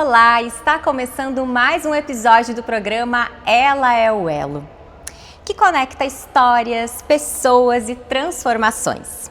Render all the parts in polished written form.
Olá, está começando mais um episódio do programa Ela é o Elo, que conecta histórias, pessoas e transformações.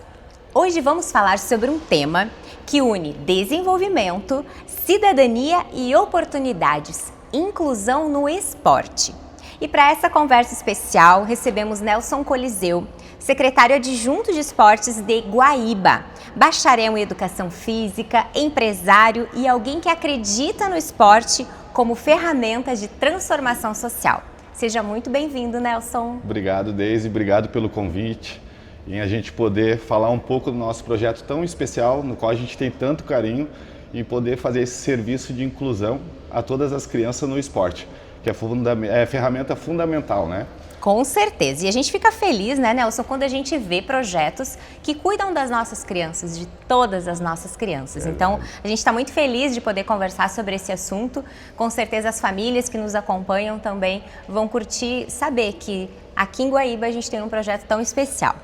Hoje vamos falar sobre um tema que une desenvolvimento, cidadania e oportunidades, inclusão no esporte. E para essa conversa especial, recebemos Nelson Coliseu, secretário adjunto de esportes de Guaíba, bacharel em educação física, empresário e alguém que acredita no esporte como ferramenta de transformação social. Seja muito bem-vindo, Nelson. Obrigado, Deise, obrigado pelo convite e a gente poder falar um pouco do nosso projeto tão especial, no qual a gente tem tanto carinho, e poder fazer esse serviço de inclusão a todas as crianças no esporte, que é ferramenta fundamental, né? Com certeza. E a gente fica feliz, né, Nelson, quando a gente vê projetos que cuidam das nossas crianças, de todas as nossas crianças. Então, a gente está muito feliz de poder conversar sobre esse assunto. Com certeza as famílias que nos acompanham também vão curtir saber que aqui em Guaíba a gente tem um projeto tão especial.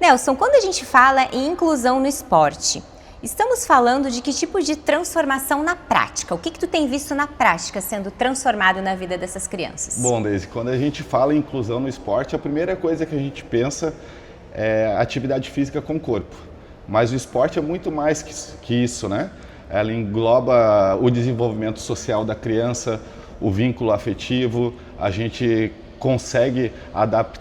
Nelson, quando a gente fala em inclusão no esporte, estamos falando de que tipo de transformação na prática? O que tu tem visto na prática sendo transformado na vida dessas crianças? Bom, Deise, quando a gente fala em inclusão no esporte, a primeira coisa que a gente pensa é atividade física com o corpo. Mas o esporte é muito mais que isso, né? Ela engloba o desenvolvimento social da criança, o vínculo afetivo, a gente consegue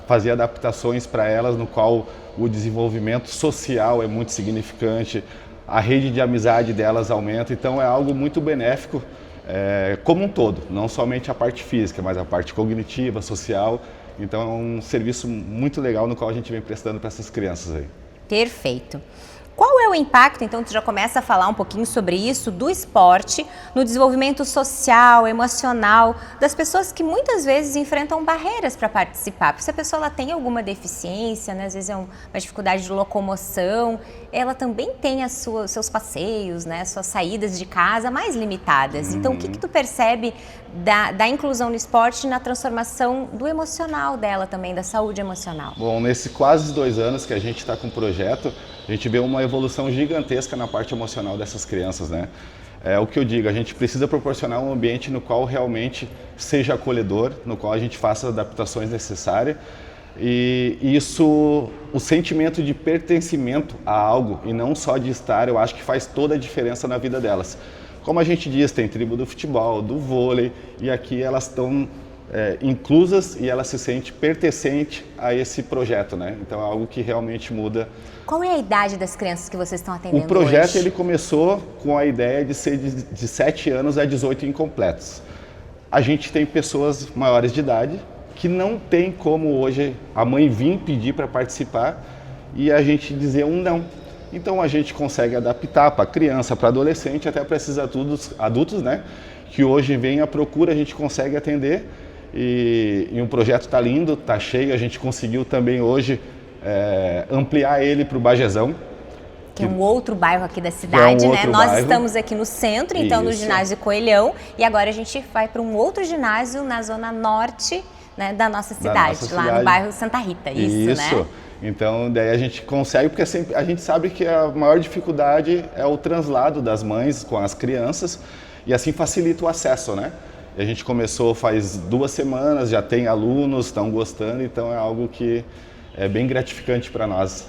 fazer adaptações para elas, no qual o desenvolvimento social é muito significante, a rede de amizade delas aumenta, então é algo muito benéfico como um todo, não somente a parte física, mas a parte cognitiva, social. Então é um serviço muito legal no qual a gente vem prestando para essas crianças aí. Perfeito. Qual é o impacto, então tu já começa a falar um pouquinho sobre isso, do esporte no desenvolvimento social, emocional das pessoas que muitas vezes enfrentam barreiras para participar? Porque se a pessoa ela tem alguma deficiência, né, às vezes é uma dificuldade de locomoção, ela também tem seus passeios, né, suas saídas de casa mais limitadas. Então o que tu percebe da inclusão no esporte na transformação do emocional dela também, da saúde emocional? Bom, nesses quase 2 anos que a gente está com o projeto, a gente vê uma evolução gigantesca na parte emocional dessas crianças, né? É o que eu digo, a gente precisa proporcionar um ambiente no qual realmente seja acolhedor, no qual a gente faça as adaptações necessárias. E isso, o sentimento de pertencimento a algo e não só de estar, eu acho que faz toda a diferença na vida delas. Como a gente diz, tem tribo do futebol, do vôlei, e aqui elas estão inclusas e ela se sente pertencente a esse projeto, né? Então é algo que realmente muda. Qual é a idade das crianças que vocês estão atendendo hoje? O projeto ele começou com a ideia de ser de 7 anos a 18 incompletos. A gente tem pessoas maiores de idade que não tem como hoje a mãe vir pedir para participar e a gente dizer um não. Então a gente consegue adaptar para criança, para adolescente, até para esses adultos, né? Que hoje vem à procura, a gente consegue atender. E o projeto está lindo, está cheio, a gente conseguiu também hoje ampliar ele para o Bajezão. Que é um outro bairro aqui da cidade, né? Nós bairro. Estamos aqui no centro, então no ginásio Coelhão, e agora a gente vai para um outro ginásio na zona norte, né, da nossa cidade, lá no bairro Santa Rita, isso, né? Então daí a gente consegue, porque a gente sabe que a maior dificuldade é o translado das mães com as crianças, e assim facilita o acesso, né? A gente começou faz 2 semanas, já tem alunos, estão gostando, então é algo que é bem gratificante para nós.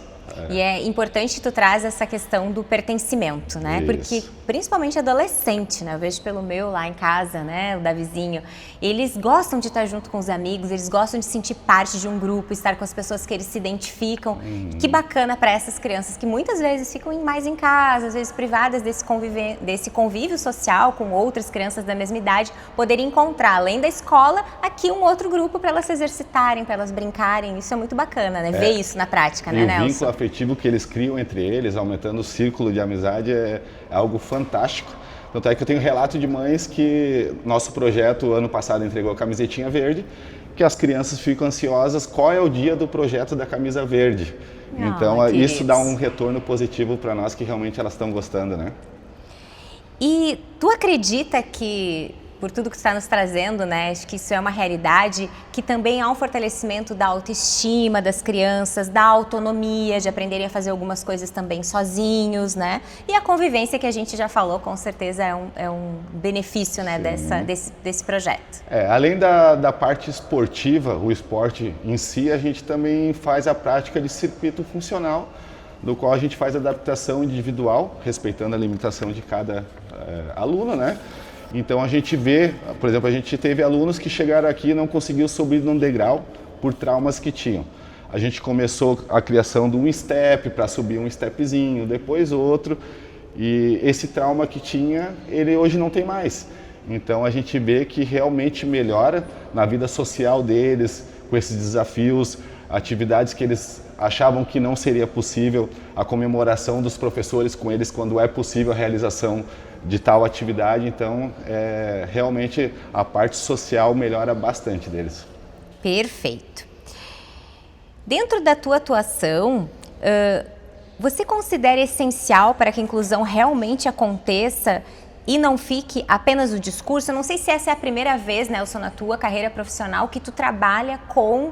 E é importante tu traz essa questão do pertencimento, né? Isso. Porque principalmente adolescente, né? Eu vejo pelo meu lá em casa, né? O Davizinho, eles gostam de estar junto com os amigos, eles gostam de sentir parte de um grupo, estar com as pessoas que eles se identificam. Que bacana para essas crianças que muitas vezes ficam mais em casa, às vezes privadas desse convívio social com outras crianças da mesma idade, poderem encontrar, além da escola, aqui um outro grupo para elas se exercitarem, para elas brincarem. Isso é muito bacana, né? Ver isso na prática, né, Nelson? O vínculo afetivo que eles criam entre eles, aumentando o círculo de amizade, é algo fantástico. Tanto é que eu tenho relato de mães que nosso projeto ano passado entregou a camisetinha verde, que as crianças ficam ansiosas, qual é o dia do projeto da camisa verde. Então isso dá um retorno positivo para nós, que realmente elas estão gostando, né? E tu acredita que por tudo que você está nos trazendo, né? Acho que isso é uma realidade, que também há um fortalecimento da autoestima das crianças, da autonomia, de aprenderem a fazer algumas coisas também sozinhos, né? E a convivência que a gente já falou, com certeza é um benefício, né, desse projeto. Além da parte esportiva, o esporte em si, a gente também faz a prática de circuito funcional, no qual a gente faz adaptação individual, respeitando a limitação de cada aluno, né? Então a gente vê, por exemplo, a gente teve alunos que chegaram aqui e não conseguiu subir num degrau por traumas que tinham. A gente começou a criação de um step para subir um stepzinho, depois outro, e esse trauma que tinha, ele hoje não tem mais. Então a gente vê que realmente melhora na vida social deles, com esses desafios, atividades que eles achavam que não seria possível, a comemoração dos professores com eles quando é possível a realização de tal atividade. Então, realmente a parte social melhora bastante deles. Perfeito. Dentro da tua atuação, você considera essencial para que a inclusão realmente aconteça e não fique apenas o discurso? Eu não sei se essa é a primeira vez, Nelson, na tua carreira profissional que tu trabalha com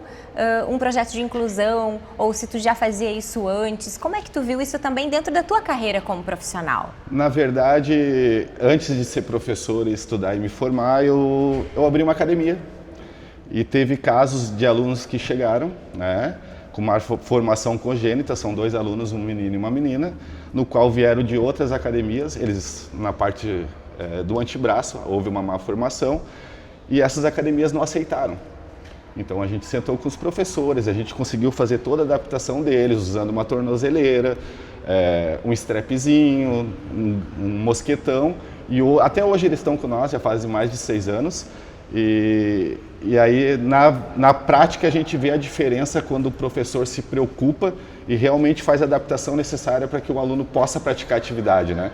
um projeto de inclusão, ou se tu já fazia isso antes. Como é que tu viu isso também dentro da tua carreira como profissional? Na verdade, antes de ser professor, estudar e me formar, eu abri uma academia. E teve casos de alunos que chegaram, né, com uma formação congênita, são 2 alunos, um menino e uma menina, no qual vieram de outras academias, eles na parte do antebraço, houve uma má formação, e essas academias não aceitaram. Então a gente sentou com os professores, a gente conseguiu fazer toda a adaptação deles, usando uma tornozeleira, um strapzinho, um mosquetão, e até hoje eles estão com nós, já fazem mais de 6 anos, e aí na prática a gente vê a diferença quando o professor se preocupa e realmente faz a adaptação necessária para que o aluno possa praticar a atividade, né?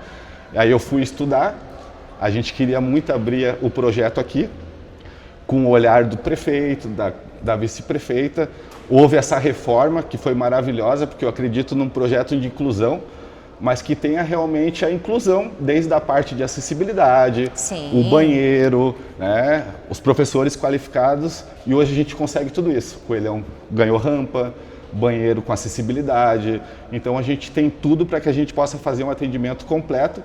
Aí eu fui estudar, a gente queria muito abrir o projeto aqui, com o olhar do prefeito, da vice-prefeita. Houve essa reforma que foi maravilhosa, porque eu acredito num projeto de inclusão, mas que tenha realmente a inclusão, desde a parte de acessibilidade, Sim. O banheiro, né, os professores qualificados, e hoje a gente consegue tudo isso. O Coelhão ganhou rampa, banheiro com acessibilidade, então a gente tem tudo para que a gente possa fazer um atendimento completo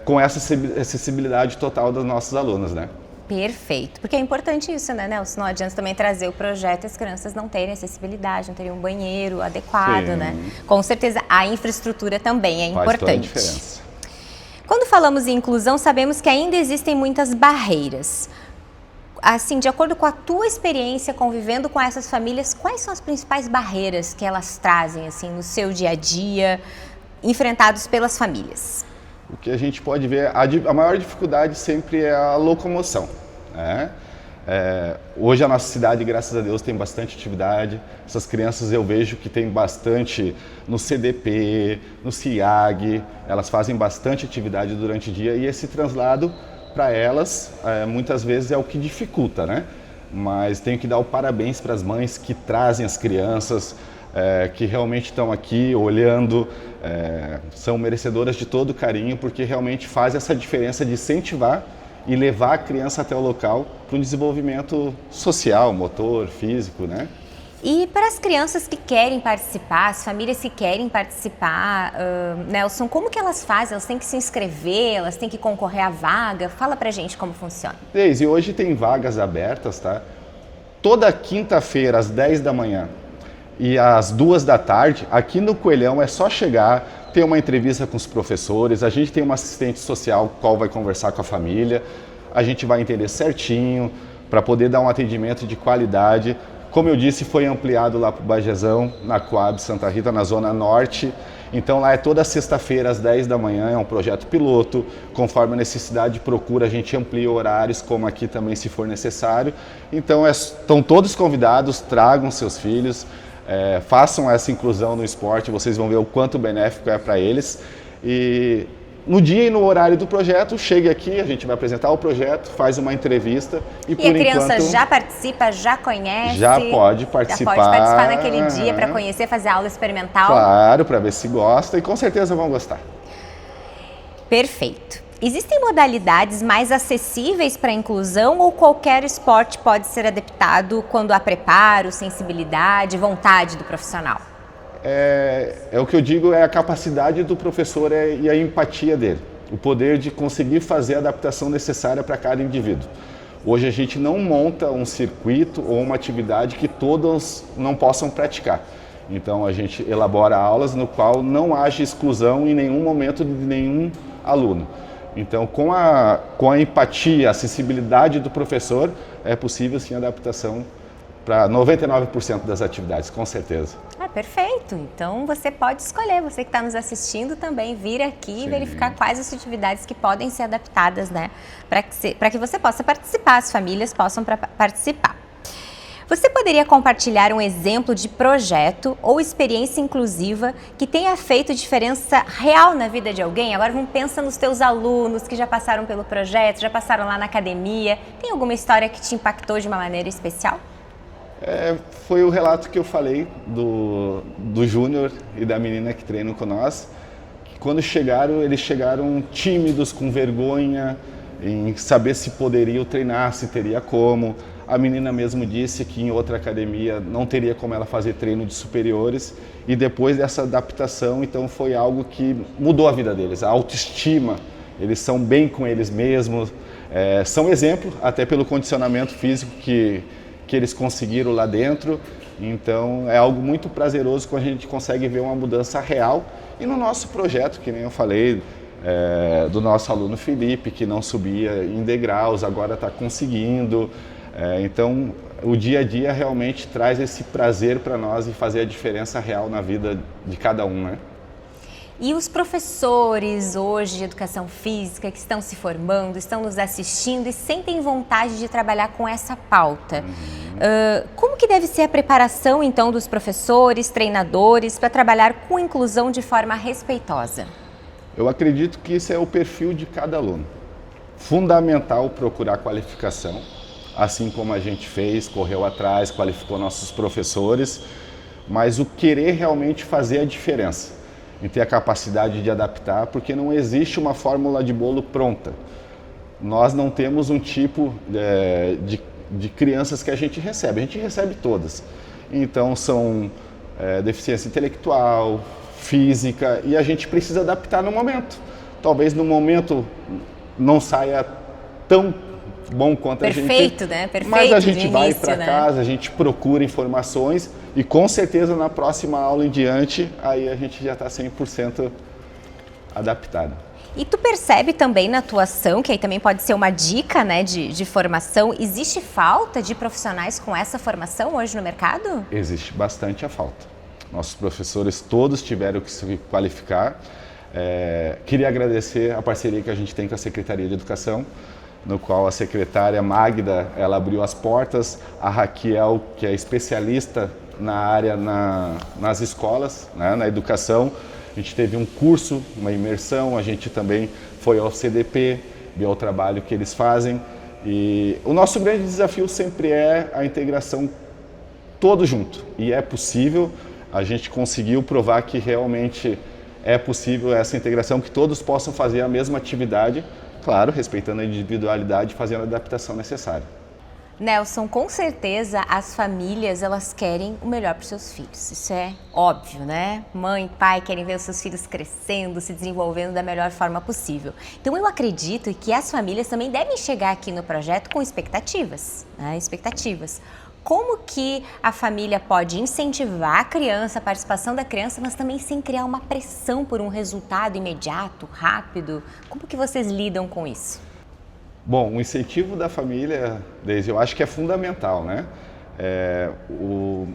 com essa acessibilidade total dos nossos alunos, né? Perfeito, porque é importante isso, né, Nelson? Não adianta também trazer o projeto e as crianças não terem acessibilidade, não terem um banheiro adequado, Sim. né? Com certeza a infraestrutura também é importante. Faz toda a diferença. Quando falamos em inclusão, sabemos que ainda existem muitas barreiras. Assim, de acordo com a tua experiência convivendo com essas famílias, quais são as principais barreiras que elas trazem, assim, no seu dia a dia, enfrentados pelas famílias? O que a gente pode ver, a maior dificuldade sempre é a locomoção, né? Hoje a nossa cidade, graças a Deus, tem bastante atividade. Essas crianças eu vejo que tem bastante no CDP, no CIAG, elas fazem bastante atividade durante o dia, e esse translado para elas muitas vezes é o que dificulta, né? Mas tenho que dar o parabéns para as mães que trazem as crianças, que realmente estão aqui olhando, são merecedoras de todo o carinho, porque realmente faz essa diferença de incentivar e levar a criança até o local para um desenvolvimento social, motor, físico, né? E para as crianças que querem participar, as famílias que querem participar, Nelson, como que elas fazem? Elas têm que se inscrever, elas têm que concorrer à vaga? Fala pra gente como funciona. Deise, hoje tem vagas abertas, tá? Toda quinta-feira, às 10 da manhã e às 2 da tarde, aqui no Coelhão é só chegar, ter uma entrevista com os professores, a gente tem uma assistente social, qual vai conversar com a família, a gente vai entender certinho, para poder dar um atendimento de qualidade. Como eu disse, foi ampliado lá para o Bajezão, na Coab Santa Rita, na Zona Norte. Então lá é toda sexta-feira às 10 da manhã, é um projeto piloto. Conforme a necessidade procura, a gente amplia horários, como aqui também se for necessário. Então estão todos convidados, tragam seus filhos, façam essa inclusão no esporte, vocês vão ver o quanto benéfico é para eles. E no dia e no horário do projeto, chegue aqui, a gente vai apresentar o projeto, faz uma entrevista e por a criança enquanto, já participa, já conhece? Já pode participar. Já pode participar naquele dia para conhecer, fazer aula experimental? Claro, para ver se gosta, e com certeza vão gostar. Perfeito. Existem modalidades mais acessíveis para a inclusão ou qualquer esporte pode ser adaptado quando há preparo, sensibilidade, vontade do profissional? É o que eu digo, é a capacidade do professor e a empatia dele, o poder de conseguir fazer a adaptação necessária para cada indivíduo. Hoje a gente não monta um circuito ou uma atividade que todos não possam praticar. Então a gente elabora aulas no qual não haja exclusão em nenhum momento de nenhum aluno. Então com a empatia, a acessibilidade do professor, é possível sim a adaptação para 99% das atividades, com certeza. Perfeito. Então você pode escolher, você que está nos assistindo também, vir aqui e verificar quais as atividades que podem ser adaptadas, né? Para que você possa participar, as famílias possam participar. Você poderia compartilhar um exemplo de projeto ou experiência inclusiva que tenha feito diferença real na vida de alguém? Agora vamos pensar nos teus alunos que já passaram pelo projeto, já passaram lá na academia. Tem alguma história que te impactou de uma maneira especial? Foi o relato que eu falei do Júnior e da menina que treinam com nós, que quando chegaram, eles chegaram tímidos, com vergonha, em saber se poderiam treinar, se teria como. A menina mesmo disse que em outra academia não teria como ela fazer treino de superiores, e depois dessa adaptação, então foi algo que mudou a vida deles, a autoestima, eles são bem com eles mesmos, são exemplo até pelo condicionamento físico que eles conseguiram lá dentro. Então é algo muito prazeroso quando a gente consegue ver uma mudança real. E no nosso projeto, que nem eu falei, do nosso aluno Felipe, que não subia em degraus, agora está conseguindo. Então o dia a dia realmente traz esse prazer para nós e fazer a diferença real na vida de cada um, né? E os professores hoje de educação física que estão se formando, estão nos assistindo e sentem vontade de trabalhar com essa pauta. Como que deve ser a preparação, então, dos professores, treinadores, para trabalhar com inclusão de forma respeitosa? Eu acredito que isso é o perfil de cada aluno. Fundamental procurar qualificação, assim como a gente fez, correu atrás, qualificou nossos professores, mas o querer realmente fazer a diferença. Em ter a capacidade de adaptar, porque não existe uma fórmula de bolo pronta. Nós não temos um tipo de crianças que a gente recebe todas. Então são deficiência intelectual, física, e a gente precisa adaptar no momento. Talvez no momento não saia tão bom quanto a gente... Perfeito, né? Perfeito. Mas a gente vai início, para casa, a gente procura informações e com certeza na próxima aula em diante, aí a gente já está 100% adaptado. E tu percebe também na atuação, que aí também pode ser uma dica, né, de formação, existe falta de profissionais com essa formação hoje no mercado? Existe bastante a falta. Nossos professores todos tiveram que se qualificar. Queria agradecer a parceria que a gente tem com a Secretaria de Educação, no qual a secretária Magda, ela abriu as portas, a Raquel, que é especialista na área nas escolas, né, na educação. A gente teve um curso, uma imersão, a gente também foi ao CDP, viu o trabalho que eles fazem. E o nosso grande desafio sempre é a integração todo junto. E é possível, a gente conseguiu provar que realmente é possível essa integração, que todos possam fazer a mesma atividade, claro, respeitando a individualidade e fazendo a adaptação necessária. Nelson, com certeza as famílias, elas querem o melhor para os seus filhos. Isso é óbvio, né? Mãe, pai querem ver os seus filhos crescendo, se desenvolvendo da melhor forma possível. Então eu acredito que as famílias também devem chegar aqui no projeto com expectativas, né? Expectativas. Como que a família pode incentivar a criança, a participação da criança, mas também sem criar uma pressão por um resultado imediato, rápido? Como que vocês lidam com isso? Bom, o incentivo da família, Deise, eu acho que é fundamental, né? O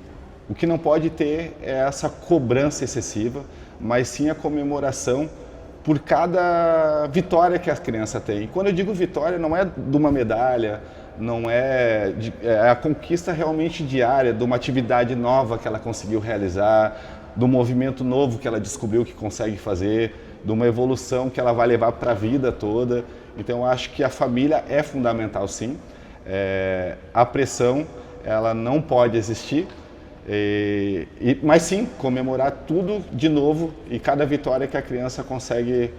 que não pode ter é essa cobrança excessiva, mas sim a comemoração por cada vitória que a criança tem. E quando eu digo vitória, não é de uma medalha, não é a conquista realmente diária de uma atividade nova que ela conseguiu realizar, do movimento novo que ela descobriu que consegue fazer, de uma evolução que ela vai levar para a vida toda. Então eu acho que a família é fundamental, sim. A pressão, ela não pode existir, mas sim comemorar tudo de novo e cada vitória que a criança consegue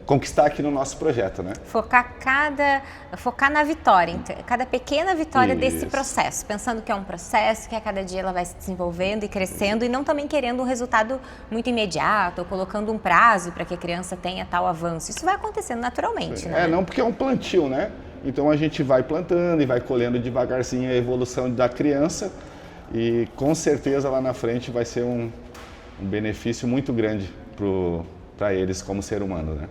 conquistar aqui no nosso projeto, né? Focar na vitória, cada pequena vitória desse processo, pensando que é um processo, que a cada dia ela vai se desenvolvendo e crescendo e não também querendo um resultado muito imediato ou colocando um prazo para que a criança tenha tal avanço. Isso vai acontecendo naturalmente, né? Não, porque é um plantio, né? Então a gente vai plantando e vai colhendo devagarzinho a evolução da criança e com certeza lá na frente vai ser um benefício muito grande para eles como ser humano, né?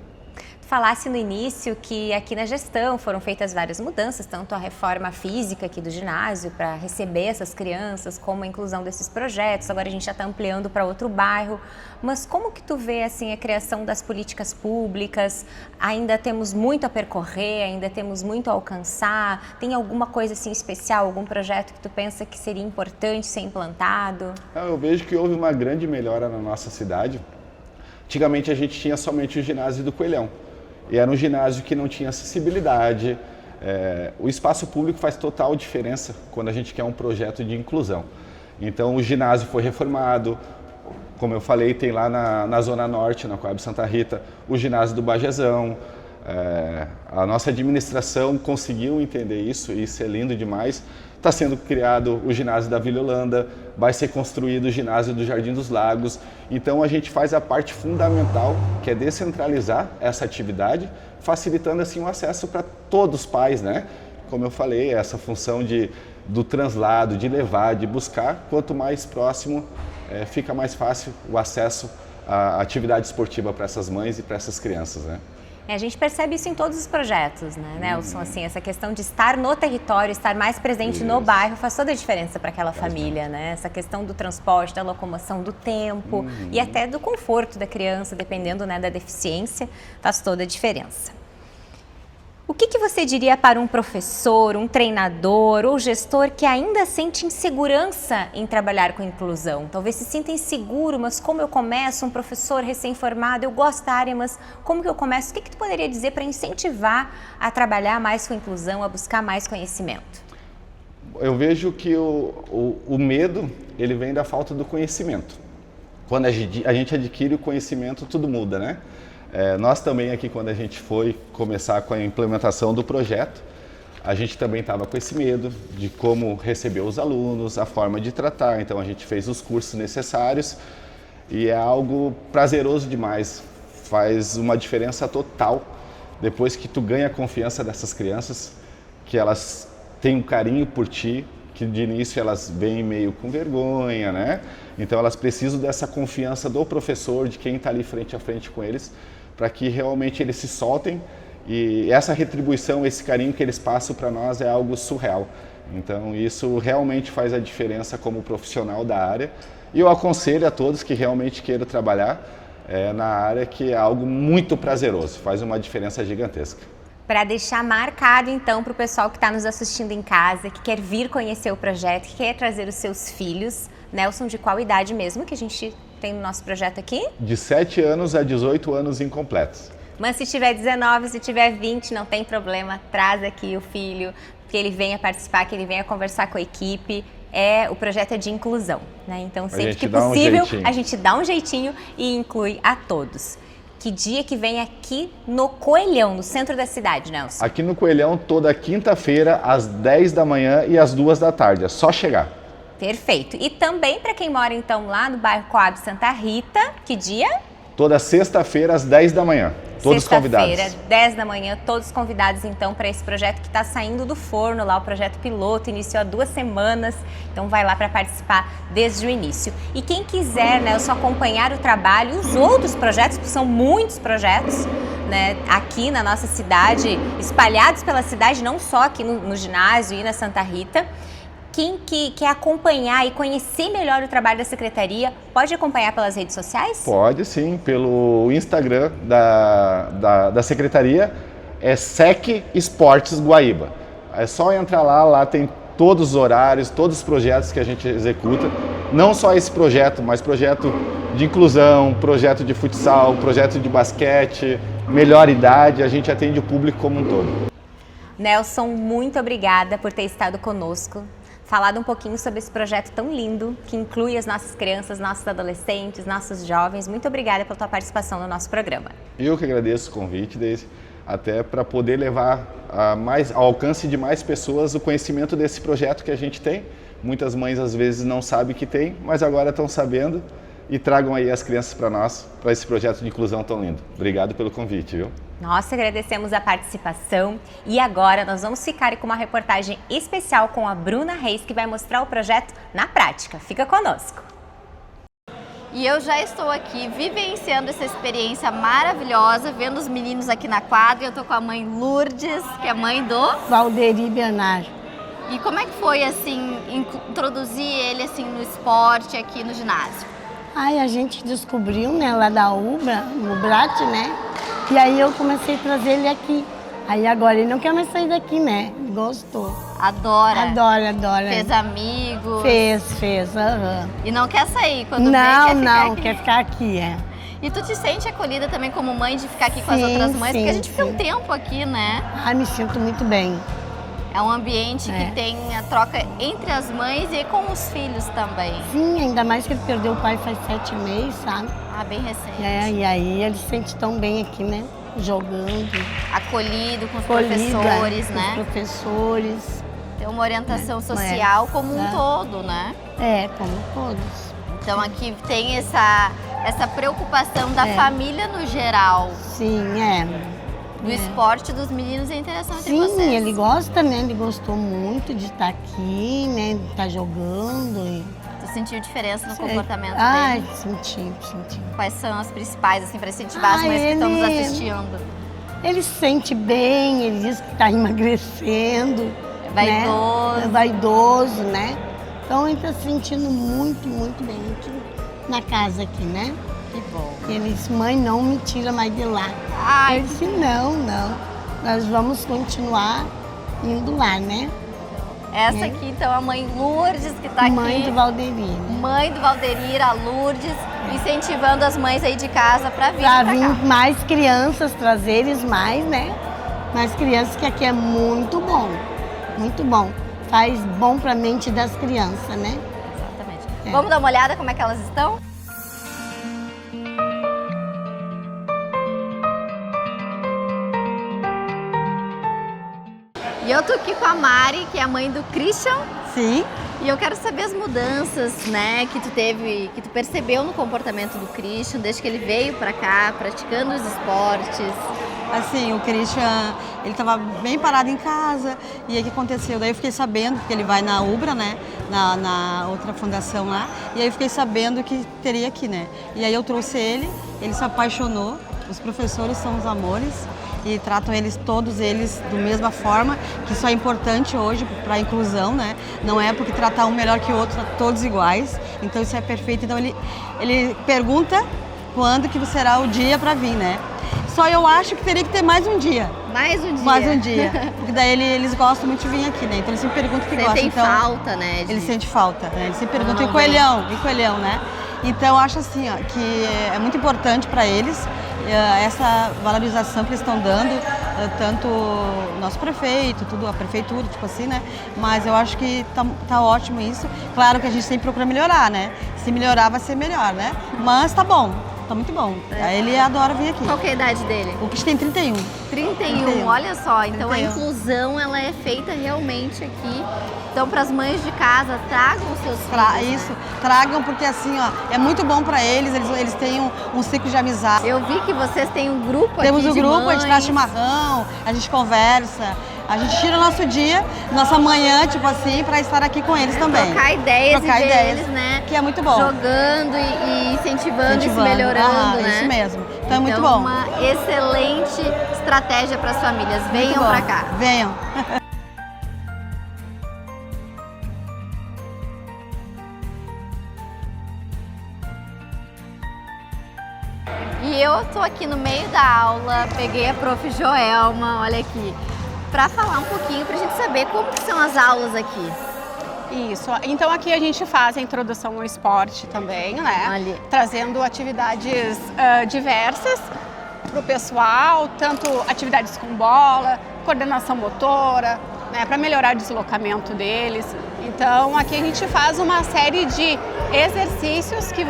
Falasse no início que aqui na gestão foram feitas várias mudanças, tanto a reforma física aqui do ginásio para receber essas crianças, como a inclusão desses projetos. Agora a gente já está ampliando para outro bairro. Mas como que tu vê assim a criação das políticas públicas? Ainda temos muito a percorrer, ainda temos muito a alcançar? Tem alguma coisa assim especial, algum projeto que tu pensa que seria importante ser implantado? Eu vejo que houve uma grande melhora na nossa cidade. Antigamente a gente tinha somente o ginásio do Coelhão. E era um ginásio que não tinha acessibilidade. O espaço público faz total diferença quando a gente quer um projeto de inclusão. Então o ginásio foi reformado, como eu falei, tem lá na Zona Norte, na Coab Santa Rita, o ginásio do Bajezão. A nossa administração conseguiu entender isso e isso é lindo demais. Está sendo criado o ginásio da Vila Holanda, vai ser construído o ginásio do Jardim dos Lagos. Então a gente faz a parte fundamental, que é descentralizar essa atividade, facilitando assim o acesso para todos os pais, né? Como eu falei, essa função do translado, de levar, de buscar, quanto mais próximo, fica mais fácil o acesso à atividade esportiva para essas mães e para essas crianças, né? A gente percebe isso em todos os projetos, né, Nelson? Assim, essa questão de estar no território, estar mais presente no bairro faz toda a diferença para aquela família, né? Essa questão do transporte, da locomoção, do tempo e até do conforto da criança, dependendo, né, da deficiência, faz toda a diferença. O que você diria para um professor, um treinador ou gestor que ainda sente insegurança em trabalhar com inclusão? Talvez se sinta inseguro, mas como eu começo? Um professor recém-formado, eu gosto da área, mas como que eu começo? O que tu poderia dizer para incentivar a trabalhar mais com inclusão, a buscar mais conhecimento? Eu vejo que o medo, ele vem da falta do conhecimento. Quando a gente adquire o conhecimento, tudo muda, né? Nós também aqui, quando a gente foi começar com a implementação do projeto, a gente também estava com esse medo de como receber os alunos, a forma de tratar, então a gente fez os cursos necessários e é algo prazeroso demais, faz uma diferença total depois que tu ganha a confiança dessas crianças, que elas têm um carinho por ti, que de início elas vêm meio com vergonha, né? Então elas precisam dessa confiança do professor, de quem está ali frente a frente com eles, para que realmente eles se soltem e essa retribuição, esse carinho que eles passam para nós é algo surreal. Então isso realmente faz a diferença como profissional da área e eu aconselho a todos que realmente queiram trabalhar na área, que é algo muito prazeroso, faz uma diferença gigantesca. Para deixar marcado então para o pessoal que está nos assistindo em casa, que quer vir conhecer o projeto, que quer trazer os seus filhos, Nelson, de qual idade mesmo que a gente tem no nosso projeto aqui? De 7 anos a 18 anos incompletos. Mas se tiver 19, se tiver 20, não tem problema, traz aqui o filho, que ele venha participar, que ele venha conversar com a equipe. O projeto é de inclusão, né? Então sempre que possível a gente dá um jeitinho e inclui a todos. Que dia que vem aqui no Coelhão, no centro da cidade, Nelson? Aqui no Coelhão, toda quinta-feira, às 10 da manhã e às 2 da tarde. É só chegar. Perfeito. E também para quem mora então lá no bairro Coab Santa Rita, que dia? Toda sexta-feira às 10 da manhã. Todos convidados. Sexta-feira, 10 da manhã, todos convidados então para esse projeto que está saindo do forno lá, o projeto piloto, iniciou há 2 semanas, então vai lá para participar desde o início. E quem quiser, né, só acompanhar o trabalho e os outros projetos, porque são muitos projetos, né, aqui na nossa cidade, espalhados pela cidade, não só aqui no ginásio e na Santa Rita. Quem que quer acompanhar e conhecer melhor o trabalho da Secretaria, pode acompanhar pelas redes sociais? Pode sim, pelo Instagram da Secretaria, é SEC Esportes Guaíba. É só entrar lá tem todos os horários, todos os projetos que a gente executa. Não só esse projeto, mas projeto de inclusão, projeto de futsal, projeto de basquete, melhor idade, a gente atende o público como um todo. Nelson, muito obrigada por ter estado conosco. falado um pouquinho sobre esse projeto tão lindo, que inclui as nossas crianças, nossos adolescentes, nossos jovens. Muito obrigada pela tua participação no nosso programa. Eu que agradeço o convite, Deise, até para poder levar ao alcance de mais pessoas o conhecimento desse projeto que a gente tem. Muitas mães às vezes não sabem que tem, mas agora estão sabendo, e tragam aí as crianças para nós, para esse projeto de inclusão tão lindo. Obrigado pelo convite, viu? Nós agradecemos a participação e agora nós vamos ficar com uma reportagem especial com a Bruna Reis, que vai mostrar o projeto na prática. Fica conosco! E eu já estou aqui vivenciando essa experiência maravilhosa, vendo os meninos aqui na quadra. Eu estou com a mãe Lourdes, que é mãe do Valderi Bernard. E como é que foi, assim, introduzir ele, assim, no esporte aqui no ginásio? Aí a gente descobriu, né, lá da UBRA, no Brat, né? E aí eu comecei a trazer ele aqui. Aí agora ele não quer mais sair daqui, né? Gostou. Adora? Adora. Fez amigos? Fez, aham. E não quer sair quando Quer ficar aqui, é. E tu te sente acolhida também como mãe de ficar aqui com as outras mães? Porque a gente fica um tempo aqui, né? Ai, me sinto muito bem. É um ambiente que tem a troca entre as mães e com os filhos também. Sim, ainda mais que ele perdeu o pai faz 7 meses, sabe? Ah, bem recente. E aí ele se sente tão bem aqui, né? Jogando. Acolhido com os professores, né? Com os professores. Tem uma orientação social como um todo, né? É, como todos. Então aqui tem essa preocupação da família no geral. Sim, é. Do esporte dos meninos e a interação entre Sim, vocês. Sim, ele gosta, né? Ele gostou muito de estar aqui, né? De estar jogando. Tu sentiu diferença no comportamento dele? Ai, senti. Quais são as principais, assim, para incentivar as mães que estão nos assistindo? Ele se sente bem, ele diz que está emagrecendo. É vaidoso. Né? É vaidoso, né? Então ele está se sentindo muito bem aqui na casa aqui, né? Que bom. Ele disse, mãe, não me tira mais de lá. Ai. Eu disse, não. Nós vamos continuar indo lá, né? Essa aqui, então, a mãe Lourdes, que está aqui. Mãe do Valderi. Mãe do Valderi, a Lourdes, incentivando as mães aí de casa para vir pra cá. Mais crianças, trazer eles mais, né? Mais crianças, que aqui é muito bom. Muito bom. Faz bom para a mente das crianças, né? Exatamente. Vamos dar uma olhada como é que elas estão? E eu tô aqui com a Mari, que é a mãe do Christian. Sim. E eu quero saber as mudanças, né, que tu percebeu no comportamento do Christian desde que ele veio pra cá, praticando os esportes. Assim, o Christian, ele estava bem parado em casa, e aí o que aconteceu? Daí eu fiquei sabendo, porque ele vai na UBRA, né, na outra fundação lá, e aí eu fiquei sabendo que teria aqui, né. E aí eu trouxe ele se apaixonou, os professores são os amores, e tratam todos eles da mesma forma, que isso é importante hoje para a inclusão, né? Não é porque tratar um melhor que o outro, todos iguais, então isso é perfeito. Então ele pergunta quando que será o dia para vir, né? Só eu acho que teria que ter mais um dia. Mais um dia? Mais um dia, porque daí eles gostam muito de vir aqui, né? Então eles sempre perguntam o que gostam. Tem então, falta, né? Ele sente falta, né? Eles sempre perguntam, e coelhão, né? Então eu acho assim, ó, que é muito importante para eles essa valorização que eles estão dando, tanto o nosso prefeito, tudo, a prefeitura, tipo assim, né? Mas eu acho que tá ótimo isso. Claro que a gente sempre procura melhorar, né? Se melhorar, vai ser melhor, né? Mas tá bom, tá muito bom. Ele adora vir aqui. Qual que é a idade dele? O Cristian tem 31. 31, olha só. Então 31. A inclusão, ela é feita realmente aqui. Então, para as mães de casa, tragam os seus filhos. Isso, tragam, porque assim, ó, é muito bom para eles têm um ciclo de amizade. Eu vi que vocês têm um grupo aqui. Temos um grupo, mães. A gente traz chimarrão, a gente conversa, a gente tira o nosso dia, nossa manhã, tipo assim, para estar aqui com eles também. Trocar ideias e ver eles, né? Que é muito bom. Jogando e incentivando e se melhorando, né? Isso mesmo. Então é muito bom. Uma excelente estratégia para as famílias. Venham para cá. Venham. E eu tô aqui no meio da aula, peguei a prof. Joelma, olha aqui, para falar um pouquinho, pra gente saber como que são as aulas aqui. Isso, então aqui a gente faz a introdução ao esporte também, né? Ali. Trazendo atividades diversas para o pessoal, tanto atividades com bola, coordenação motora, né, para melhorar o deslocamento deles. Então aqui a gente faz uma série de exercícios que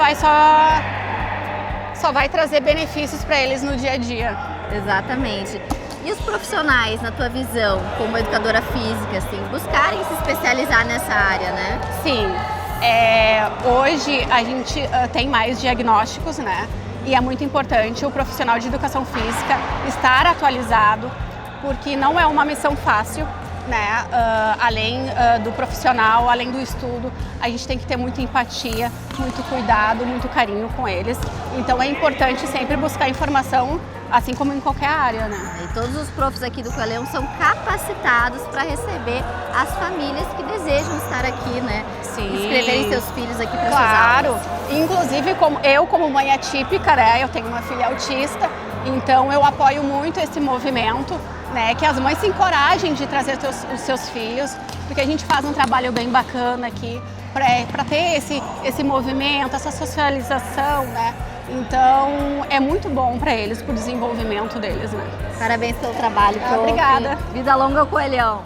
só vai trazer benefícios para eles no dia a dia. Exatamente. E os profissionais, na tua visão, como educadora física, assim, buscarem se especializar nessa área, né? Sim, hoje a gente tem mais diagnósticos, né? E é muito importante o profissional de educação física estar atualizado, porque não é uma missão fácil, né? Além do profissional, além do estudo, a gente tem que ter muita empatia, muito cuidado, muito carinho com eles. Então é importante sempre buscar informação, assim como em qualquer área, né? E todos os profs aqui do Coelhão são capacitados para receber as famílias que desejam estar aqui, né? Sim. Inscreverem seus filhos aqui para Claro. suas aulas. Inclusive, como mãe atípica, né? Eu tenho uma filha autista, então eu apoio muito esse movimento, né? Que as mães se encorajem de trazer os seus filhos, porque a gente faz um trabalho bem bacana aqui para ter esse movimento, essa socialização, né? Então é muito bom para eles, para o desenvolvimento deles, né? Parabéns pelo trabalho, prof. Obrigada. Vida longa ao Coelhão.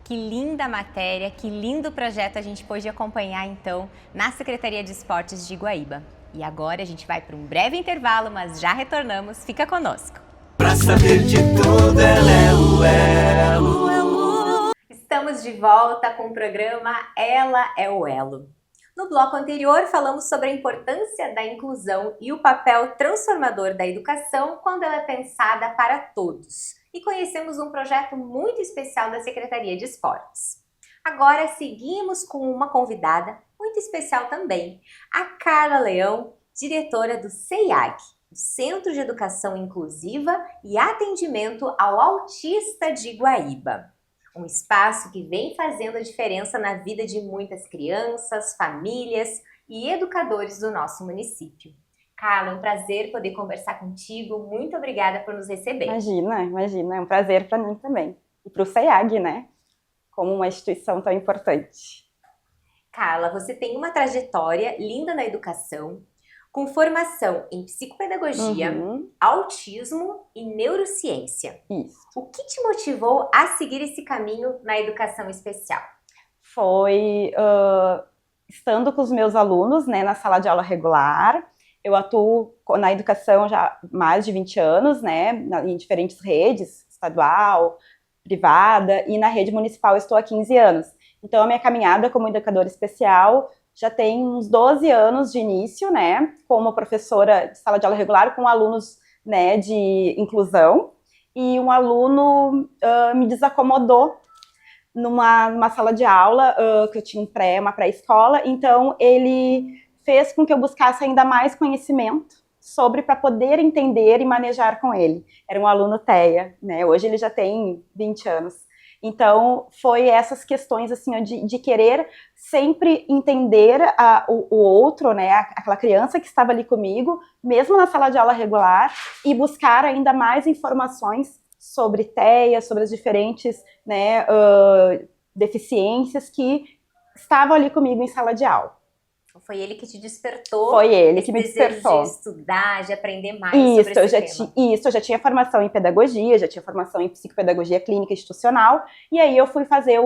Que linda matéria, que lindo projeto a gente pôde acompanhar então na Secretaria de Esportes de Guaíba. E agora a gente vai para um breve intervalo, mas já retornamos. Fica conosco. Pra saber de tudo, ela é o Elo. Estamos de volta com o programa Ela é o Elo. No bloco anterior, falamos sobre a importância da inclusão e o papel transformador da educação quando ela é pensada para todos. E conhecemos um projeto muito especial da Secretaria de Esportes. Agora seguimos com uma convidada muito especial também, a Carla Leão, diretora do CEIAG, o Centro de Educação Inclusiva e Atendimento ao Autista de Guaíba. Um espaço que vem fazendo a diferença na vida de muitas crianças, famílias e educadores do nosso município. Carla, é um prazer poder conversar contigo. Muito obrigada por nos receber. Imagina, é um prazer para mim também. E para o CEIAG, né? Como uma instituição tão importante. Carla, você tem uma trajetória linda na educação, com formação em psicopedagogia, autismo e neurociência. Isso. O que te motivou a seguir esse caminho na educação especial? Foi estando com os meus alunos, né, na sala de aula regular. Eu atuo na educação já há mais de 20 anos, né, em diferentes redes, estadual, privada, e na rede municipal eu estou há 15 anos. Então, a minha caminhada como educadora especial já tem uns 12 anos de início, né, como professora de sala de aula regular com alunos, né, de inclusão, e um aluno me desacomodou numa sala de aula, que eu tinha uma pré-escola, então ele fez com que eu buscasse ainda mais conhecimento para poder entender e manejar com ele. Era um aluno TEA, né, hoje ele já tem 20 anos. Então, foi essas questões, assim, de querer sempre entender o outro, né, aquela criança que estava ali comigo, mesmo na sala de aula regular, e buscar ainda mais informações sobre TEA, sobre as diferentes, né, deficiências que estavam ali comigo em sala de aula. Foi ele que te despertou? Foi ele que me despertou. De estudar, de aprender mais sobre esse tema. Eu já tinha formação em pedagogia, já tinha formação em psicopedagogia clínica institucional, e aí eu fui fazer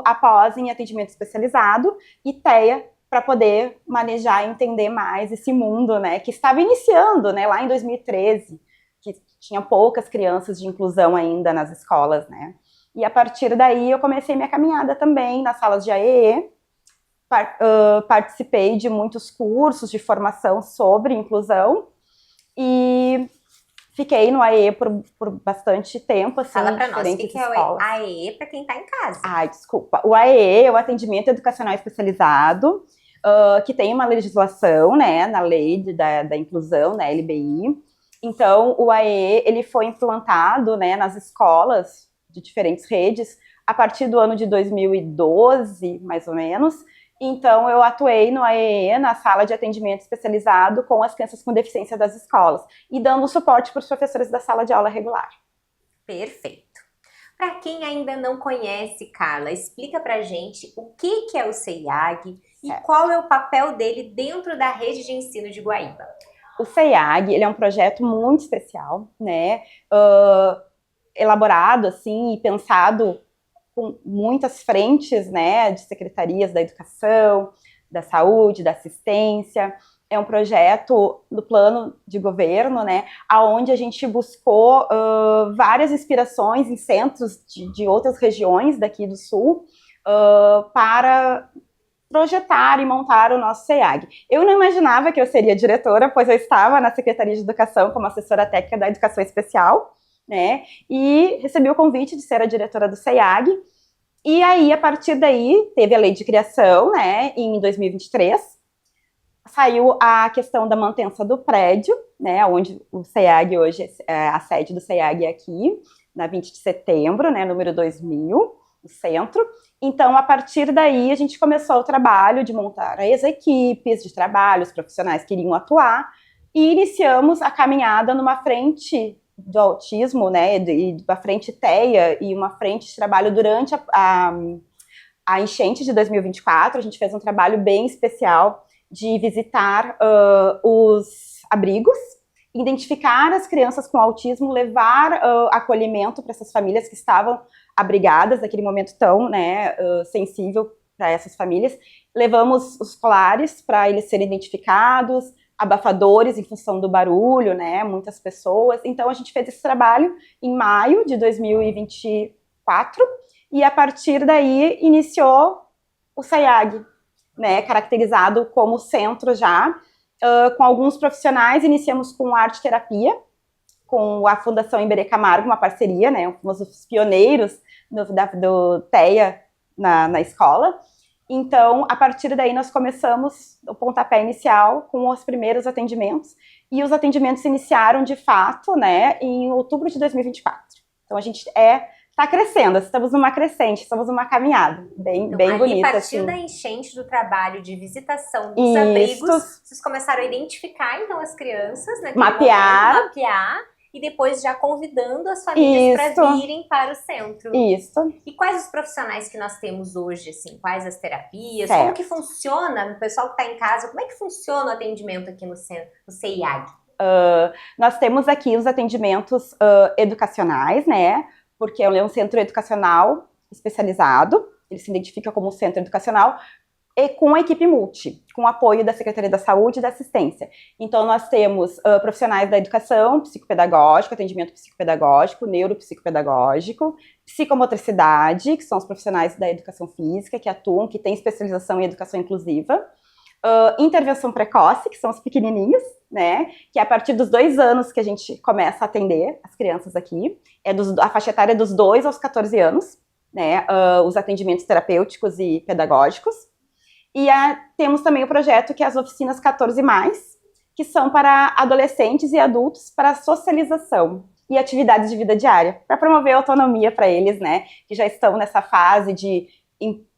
a pós em atendimento especializado e TEA para poder manejar e entender mais esse mundo, né, que estava iniciando, né, lá em 2013, que tinha poucas crianças de inclusão ainda nas escolas, né. E a partir daí eu comecei minha caminhada também nas salas de AEE, participei de muitos cursos de formação sobre inclusão e fiquei no AEE por bastante tempo, assim, fala pra nós, o que é o escolas. AEE para quem está em casa? Ai, desculpa. O AEE é o Atendimento Educacional Especializado, que tem uma legislação, né, na lei da inclusão, na LBI. Então, o AEE, ele foi implantado, né, nas escolas de diferentes redes a partir do ano de 2012, mais ou menos. Então, eu atuei no AEE, na sala de atendimento especializado com as crianças com deficiência das escolas e dando suporte para os professores da sala de aula regular. Perfeito. Para quem ainda não conhece, Carla, explica pra gente o que é o CEIAG e qual é o papel dele dentro da rede de ensino de Guaíba. O CEIAG, ele é um projeto muito especial, né, elaborado assim e pensado com muitas frentes, né, de secretarias da educação, da saúde, da assistência. É um projeto do plano de governo, né, onde a gente buscou várias inspirações em centros de outras regiões daqui do Sul para projetar e montar o nosso CEAG. Eu não imaginava que eu seria diretora, pois eu estava na Secretaria de Educação como assessora técnica da Educação Especial, né, e recebi o convite de ser a diretora do CEAG. E aí, a partir daí, teve a lei de criação, né, em 2023, saiu a questão da manutenção do prédio, né, onde o CEAG hoje, a sede do CEAG é aqui, na 20 de setembro, né, número 2000, no centro. Então, a partir daí, a gente começou o trabalho de montar as equipes de trabalho, os profissionais que iriam atuar, e iniciamos a caminhada numa frente do autismo, né, uma frente TEA e uma frente de trabalho durante a enchente de 2024. A gente fez um trabalho bem especial de visitar os abrigos, identificar as crianças com autismo, levar acolhimento para essas famílias que estavam abrigadas naquele momento tão, né, sensível para essas famílias. Levamos os colares para eles serem identificados, abafadores em função do barulho, né, muitas pessoas. Então a gente fez esse trabalho em maio de 2024 e a partir daí iniciou o CEAG, né, caracterizado como centro já, com alguns profissionais. Iniciamos com arte terapia, com a Fundação Iberê Camargo, uma parceria, né, fomos os pioneiros do TEA na escola. Então, a partir daí, nós começamos o pontapé inicial com os primeiros atendimentos, e os atendimentos iniciaram, de fato, né, em outubro de 2024. Então, a gente está crescendo, estamos numa crescente, estamos numa caminhada bem bonita. A partir da enchente do trabalho de visitação dos abrigos, vocês começaram a identificar, então, as crianças, né? Mapear, e depois já convidando as famílias para virem para o centro. Isso. E quais os profissionais que nós temos hoje, assim? Quais as terapias? Certo. Como que funciona, o pessoal que está em casa, como é que funciona o atendimento aqui no centro, no CEAG? Nós temos aqui os atendimentos educacionais, né? Porque é um centro educacional especializado, ele se identifica como um centro educacional, e com a equipe multi, com apoio da Secretaria da Saúde e da Assistência. Então, nós temos profissionais da educação, psicopedagógico, atendimento psicopedagógico, neuropsicopedagógico, psicomotricidade, que são os profissionais da educação física, que atuam, que têm especialização em educação inclusiva, intervenção precoce, que são os pequenininhos, né, que é a partir dos 2 anos que a gente começa a atender as crianças aqui, a faixa etária é dos 2 aos 14 anos, né, os atendimentos terapêuticos e pedagógicos. E temos também o projeto que é as oficinas 14+, que são para adolescentes e adultos para socialização e atividades de vida diária, para promover a autonomia para eles, né, que já estão nessa fase de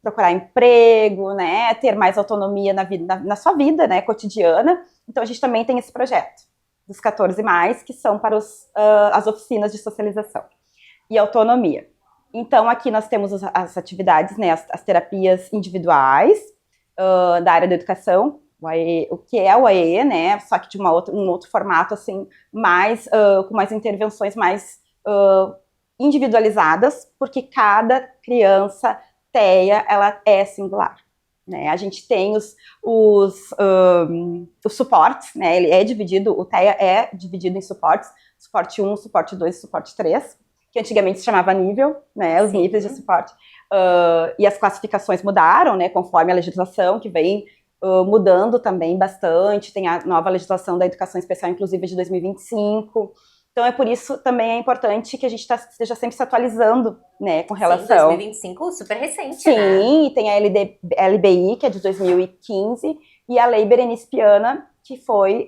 procurar emprego, né, ter mais autonomia na sua vida, né, cotidiana. Então a gente também tem esse projeto dos 14+, que são para as oficinas de socialização e autonomia. Então aqui nós temos as atividades, né, as terapias individuais, da área da educação, o que é o AEE, né, só que de um outro formato, assim, com mais intervenções mais individualizadas, porque cada criança TEA, ela é singular, né, a gente tem os suportes, né, ele é dividido, o TEA é dividido em suportes, suporte 1, suporte 2, suporte 3, que antigamente se chamava nível, né, os níveis de suporte. E as classificações mudaram, né, conforme a legislação, que vem mudando também bastante. Tem a nova legislação da educação especial inclusiva de 2025. Então, é por isso também é importante que a gente esteja sempre se atualizando, né, com relação... Sim, 2025, super recente, sim, né? Sim, e tem a LBI, que é de 2015, e a Lei Berenice Piana, que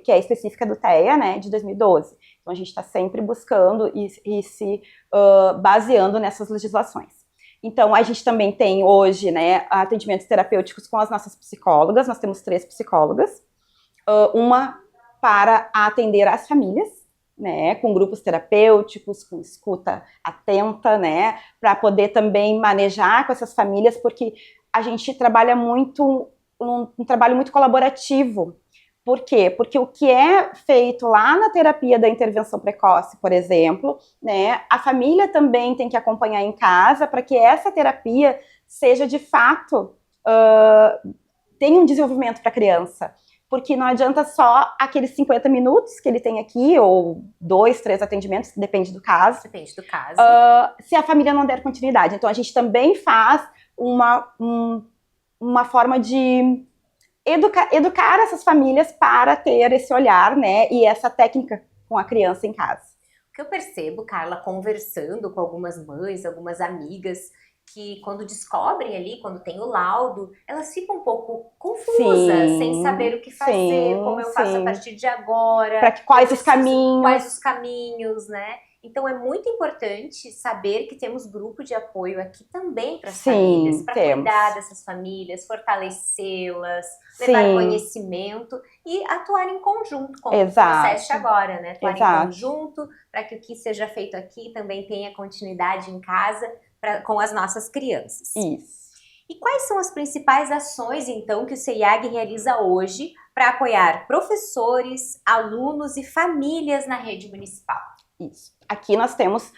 é específica do TEA, né, de 2012. Então, a gente está sempre buscando e se baseando nessas legislações. Então, a gente também tem hoje, né, atendimentos terapêuticos com as nossas psicólogas. Nós temos 3 psicólogas, uma para atender as famílias, né, com grupos terapêuticos, com escuta atenta, né, para poder também manejar com essas famílias, porque a gente trabalha muito, um trabalho muito colaborativo, Por quê? Porque o que é feito lá na terapia da intervenção precoce, por exemplo, né, a família também tem que acompanhar em casa para que essa terapia seja de fato, tenha um desenvolvimento para a criança. Porque não adianta só aqueles 50 minutos que ele tem aqui, ou 2, 3 atendimentos, depende do caso. Depende do caso. Se a família não der continuidade. Então, a gente também faz uma forma de educar essas famílias para ter esse olhar, né, e essa técnica com a criança em casa. O que eu percebo, Carla, conversando com algumas mães, algumas amigas, que quando descobrem ali, quando tem o laudo, elas ficam um pouco confusas, sem saber o que fazer, como eu faço a partir de agora. Quais os caminhos. Quais os caminhos, né? Então, é muito importante saber que temos grupo de apoio aqui também para as famílias, para cuidar dessas famílias, fortalecê-las, levar conhecimento e atuar em conjunto, como o processo agora, né? Atuar em conjunto para que o que seja feito aqui também tenha continuidade em casa com as nossas crianças. Isso. E quais são as principais ações, então, que o CEIAG realiza hoje para apoiar professores, alunos e famílias na rede municipal? Isso. Aqui nós temos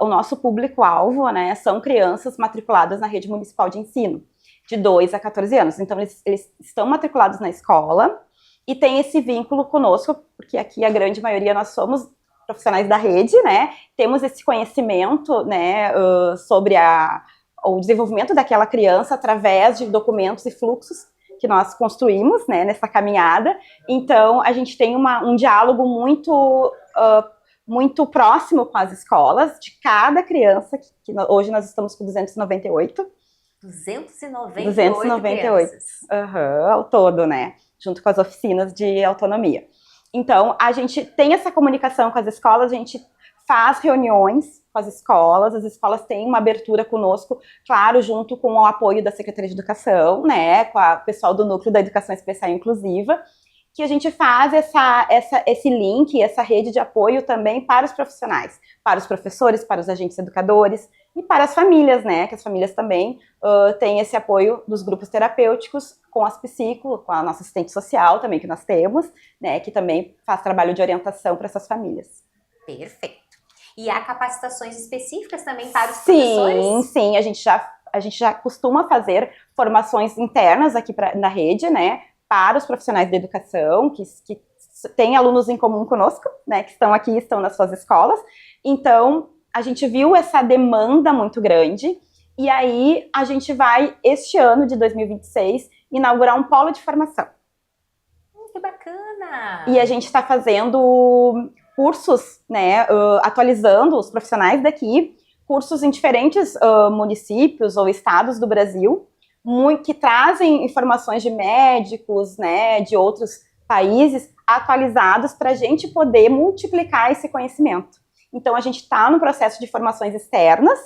o nosso público-alvo, né, são crianças matriculadas na rede municipal de ensino, de 2 a 14 anos. Então, eles estão matriculados na escola e tem esse vínculo conosco, porque aqui a grande maioria nós somos profissionais da rede, né, temos esse conhecimento, né, sobre o desenvolvimento daquela criança através de documentos e fluxos que nós construímos, né, nessa caminhada. Então, a gente tem um diálogo muito próximo com as escolas, de cada criança, que hoje nós estamos com 298. 298 crianças. Ao todo, né? Junto com as oficinas de autonomia. Então, a gente tem essa comunicação com as escolas, a gente faz reuniões com as escolas têm uma abertura conosco, claro, junto com o apoio da Secretaria de Educação, né? Com o pessoal do Núcleo da Educação Especial e Inclusiva, que a gente faz esse link, essa rede de apoio também para os profissionais, para os professores, para os agentes educadores e para as famílias, né, que as famílias também têm esse apoio dos grupos terapêuticos com as psicólogos, com a nossa assistente social também que nós temos, né, que também faz trabalho de orientação para essas famílias. Perfeito. E há capacitações específicas também para os professores? Sim, a gente já costuma fazer formações internas aqui na rede, né, para os profissionais da educação, que têm alunos em comum conosco, né, que estão aqui, estão nas suas escolas. Então, a gente viu essa demanda muito grande, e aí a gente vai, este ano de 2026, inaugurar um polo de formação. Que bacana! E a gente está fazendo cursos, né, atualizando os profissionais daqui, cursos em diferentes municípios ou estados do Brasil, que trazem informações de médicos, né, de outros países atualizados para a gente poder multiplicar esse conhecimento. Então, a gente está no processo de formações externas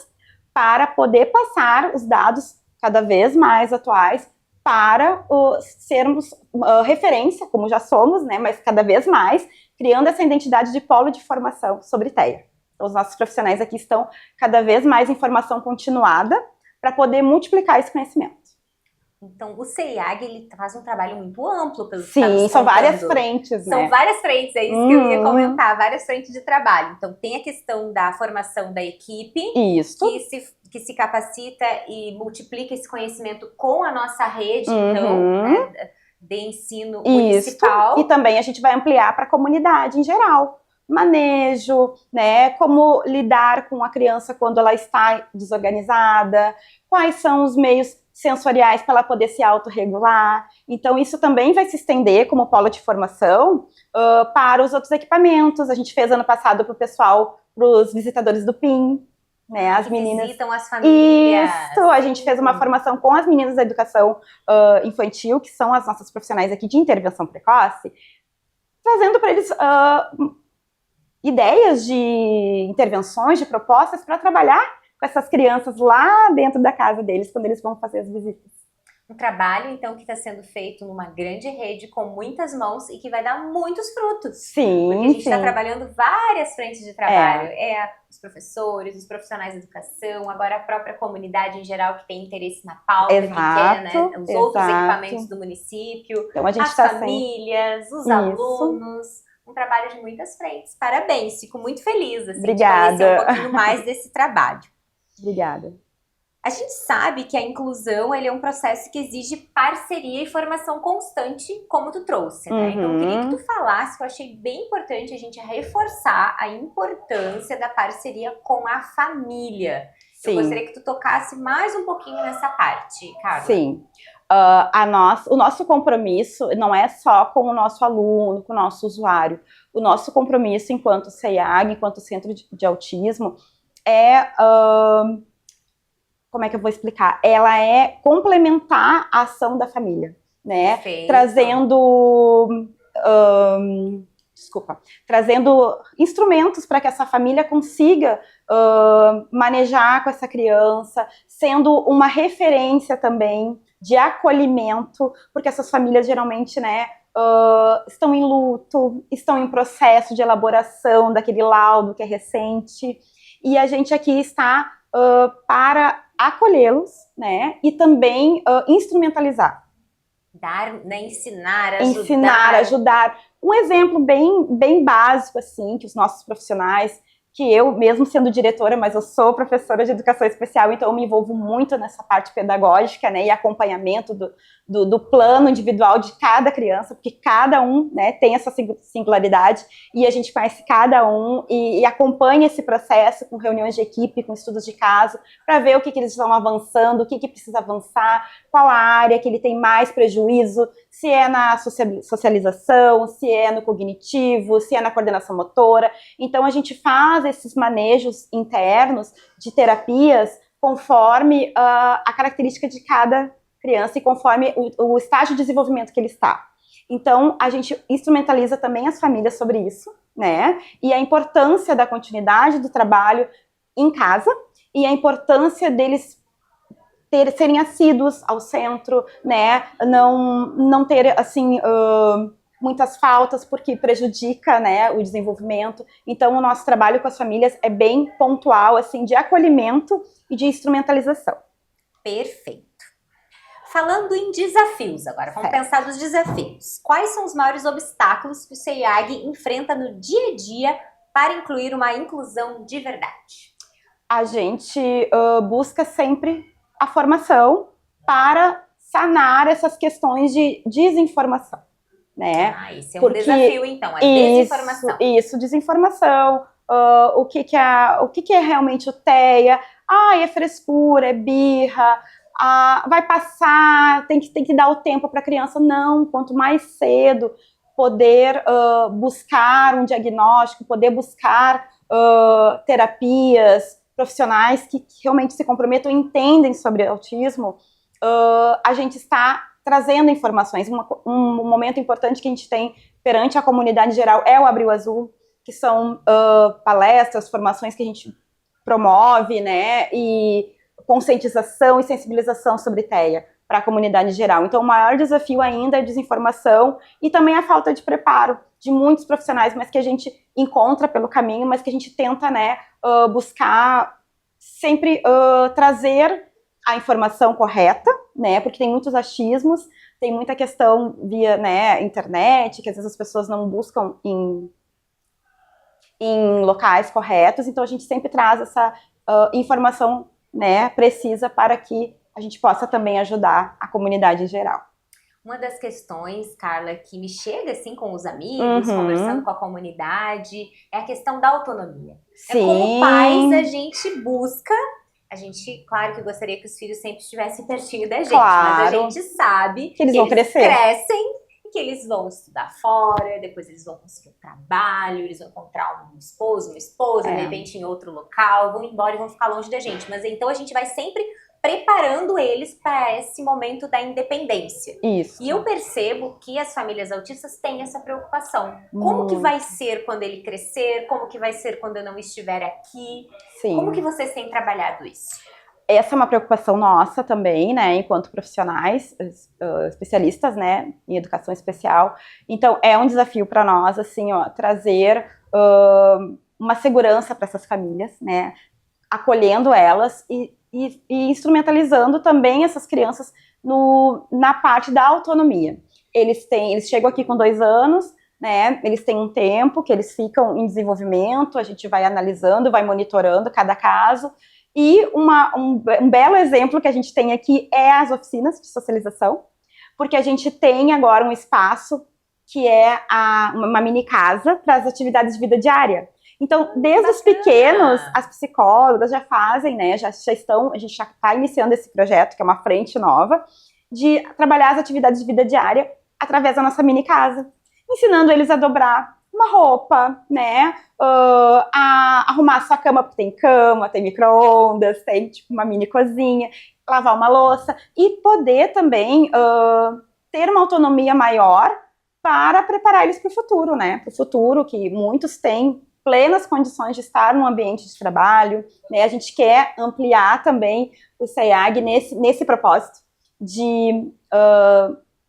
para poder passar os dados cada vez mais atuais para sermos referência, como já somos, né, mas cada vez mais, criando essa identidade de polo de formação sobre TEA. Então, os nossos profissionais aqui estão cada vez mais em formação continuada para poder multiplicar esse conhecimento. Então, o CEIAG, ele faz um trabalho muito amplo, pelo que Sim, são várias frentes, né? São várias frentes, é isso que eu ia comentar, várias frentes de trabalho. Então, tem a questão da formação da equipe, que se capacita e multiplica esse conhecimento com a nossa rede, então, né, de ensino municipal. E também a gente vai ampliar para a comunidade em geral. Manejo, né, como lidar com a criança quando ela está desorganizada, quais são os meios sensoriais para ela poder se autorregular. Então, isso também vai se estender como polo de formação para os outros equipamentos. A gente fez ano passado para o pessoal, para os visitadores do PIN, né, as meninas visitam as famílias. Isso, a gente fez uma formação com as meninas da educação infantil, que são as nossas profissionais aqui de intervenção precoce, trazendo para eles ideias de intervenções, de propostas para trabalhar com essas crianças lá dentro da casa deles, quando eles vão fazer as visitas. Um trabalho, então, que está sendo feito numa grande rede com muitas mãos e que vai dar muitos frutos. Sim, Porque a gente está sim. trabalhando várias frentes de trabalho. Os professores, os profissionais de educação, agora a própria comunidade em geral que tem interesse na pauta, que quer, né, os outros equipamentos do município, Então, a gente as tá famílias, os Isso. alunos. Um trabalho de muitas frentes. Parabéns, fico muito feliz assim, de Obrigada. conhecer um pouquinho mais desse trabalho. Obrigada. A gente sabe que a inclusão ele é um processo que exige parceria e formação constante, como tu trouxe, né? Então, eu queria que tu falasse, que eu achei bem importante a gente reforçar a importância da parceria com a família. Sim. Eu gostaria que tu tocasse mais um pouquinho nessa parte, Carla. Sim. O nosso compromisso não é só com o nosso aluno, com o nosso usuário. O nosso compromisso enquanto CEAG, enquanto Centro de Autismo, é... como é que eu vou explicar? Ela é complementar a ação da família, né? Perfeito. Trazendo instrumentos para que essa família consiga manejar com essa criança, sendo uma referência também de acolhimento, porque essas famílias geralmente, né, estão em luto, estão em processo de elaboração daquele laudo que é recente, e a gente aqui está para acolhê-los, né, e também instrumentalizar. Ensinar, ajudar. Um exemplo bem básico, assim, que os nossos profissionais, que eu, mesmo sendo diretora, mas eu sou professora de educação especial, então eu me envolvo muito nessa parte pedagógica, né, e acompanhamento do plano individual de cada criança, porque cada um, né, tem essa singularidade, e a gente conhece cada um e acompanha esse processo com reuniões de equipe, com estudos de caso, para ver o que eles estão avançando, o que precisa avançar, qual a área que ele tem mais prejuízo, se é na socialização, se é no cognitivo, se é na coordenação motora. Então, a gente faz esses manejos internos de terapias conforme a característica de cada criança e conforme o estágio de desenvolvimento que ele está. Então, a gente instrumentaliza também as famílias sobre isso, né? E a importância da continuidade do trabalho em casa e a importância deles serem assíduos ao centro, né? Não ter, assim, muitas faltas, porque prejudica, né, o desenvolvimento. Então, o nosso trabalho com as famílias é bem pontual, assim, de acolhimento e de instrumentalização. Perfeito. Falando em desafios agora, vamos pensar nos desafios. Quais são os maiores obstáculos que o CEAG enfrenta no dia a dia para incluir uma inclusão de verdade? A gente busca sempre a formação para sanar essas questões de desinformação, né? Esse é um desafio, então, a desinformação. Isso, desinformação, o que é realmente o TEA, é frescura, é birra, vai passar, tem que dar o tempo para a criança. Não, quanto mais cedo poder buscar um diagnóstico, poder buscar terapias, profissionais que realmente se comprometam e entendem sobre autismo, a gente está trazendo informações. Um momento importante que a gente tem perante a comunidade em geral é o Abril Azul, que são palestras, formações que a gente promove, né, e conscientização e sensibilização sobre TEA para a comunidade em geral. Então, o maior desafio ainda é a desinformação e também a falta de preparo de muitos profissionais, mas que a gente encontra pelo caminho, mas que a gente tenta, né, buscar sempre trazer a informação correta, né, porque tem muitos achismos, tem muita questão via, né, internet, que às vezes as pessoas não buscam em locais corretos, então a gente sempre traz essa informação, né, precisa para que a gente possa também ajudar a comunidade em geral. Uma das questões, Carla, que me chega assim com os amigos, conversando com a comunidade, é a questão da autonomia. Sim. É como pais a gente busca, claro que gostaria que os filhos sempre estivessem pertinho da gente, claro, mas a gente sabe que eles vão crescer. Crescem e que eles vão estudar fora, depois eles vão conseguir um trabalho, eles vão encontrar um esposo, uma esposa, de repente em outro local, vão embora e vão ficar longe da gente. Mas então a gente vai sempre preparando eles para esse momento da independência. Isso. E eu percebo que as famílias autistas têm essa preocupação. Como que vai ser quando ele crescer? Como que vai ser quando eu não estiver aqui? Sim. Como que vocês têm trabalhado isso? essa é uma preocupação nossa também, né, enquanto profissionais, especialistas, né, em educação especial. Então, é um desafio para nós, assim, ó, trazer uma segurança para essas famílias, né, acolhendo elas e instrumentalizando também essas crianças na parte da autonomia. Eles chegam aqui com 2 anos, né, eles têm um tempo que eles ficam em desenvolvimento, a gente vai analisando, vai monitorando cada caso. E um belo exemplo que a gente tem aqui é as oficinas de socialização, porque a gente tem agora um espaço que é uma mini casa para as atividades de vida diária. Então, desde os pequenos, as psicólogas já fazem, né, a gente já está iniciando esse projeto, que é uma frente nova, de trabalhar as atividades de vida diária através da nossa mini casa, ensinando eles a dobrar uma roupa, né, a arrumar a sua cama, porque tem cama, tem micro-ondas, tem tipo uma mini cozinha, lavar uma louça, e poder também ter uma autonomia maior para preparar eles para o futuro, né, para o futuro que muitos têm plenas condições de estar num ambiente de trabalho, né, a gente quer ampliar também o CEAG nesse propósito de